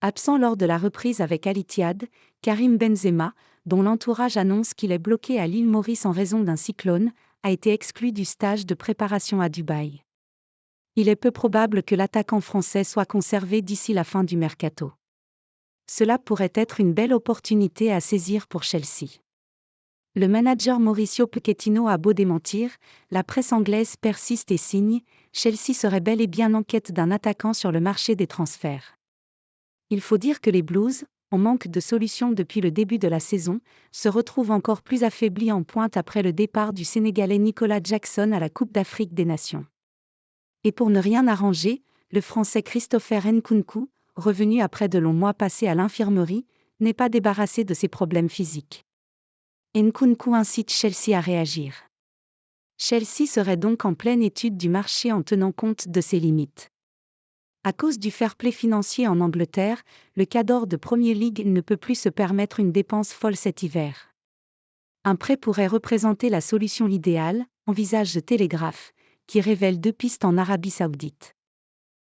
Absent lors de la reprise avec Al Ittihad, Karim Benzema, dont l'entourage annonce qu'il est bloqué à l'île Maurice en raison d'un cyclone, a été exclu du stage de préparation à Dubaï. Il est peu probable que l'attaquant français soit conservé d'ici la fin du mercato. Cela pourrait être une belle opportunité à saisir pour Chelsea. Le manager Mauricio Pochettino a beau démentir, la presse anglaise persiste et signe, Chelsea serait bel et bien en quête d'un attaquant sur le marché des transferts. Il faut dire que les Blues, en manque de solutions depuis le début de la saison, se retrouvent encore plus affaiblis en pointe après le départ du Sénégalais Nicolas Jackson à la Coupe d'Afrique des Nations. Et pour ne rien arranger, le Français Christopher Nkunku, revenu après de longs mois passés à l'infirmerie, n'est pas débarrassé de ses problèmes physiques. Nkunku incite Chelsea à réagir. Chelsea serait donc en pleine étude du marché en tenant compte de ses limites. À cause du fair-play financier en Angleterre, le cadre de Premier League ne peut plus se permettre une dépense folle cet hiver. Un prêt pourrait représenter la solution idéale, envisage The Telegraph, qui révèle 2 pistes en Arabie Saoudite.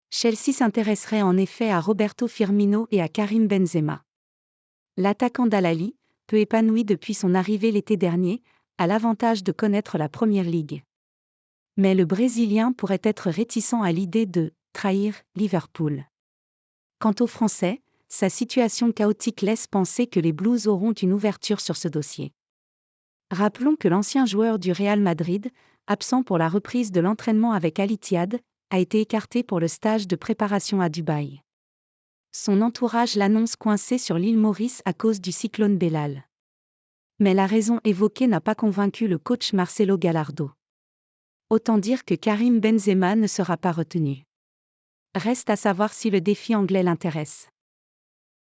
Chelsea s'intéresserait en effet à Roberto Firmino et à Karim Benzema. L'attaquant d'Al-Ahly, peu épanoui depuis son arrivée l'été dernier, a l'avantage de connaître la Premier League. Mais le Brésilien pourrait être réticent à l'idée de trahir Liverpool. Quant au Français, sa situation chaotique laisse penser que les Blues auront une ouverture sur ce dossier. Rappelons que l'ancien joueur du Real Madrid, absent pour la reprise de l'entraînement avec Al Ittihad, a été écarté pour le stage de préparation à Dubaï. Son entourage l'annonce coincé sur l'île Maurice à cause du cyclone Bellal. Mais la raison évoquée n'a pas convaincu le coach Marcelo Gallardo. Autant dire que Karim Benzema ne sera pas retenu. Reste à savoir si le défi anglais l'intéresse.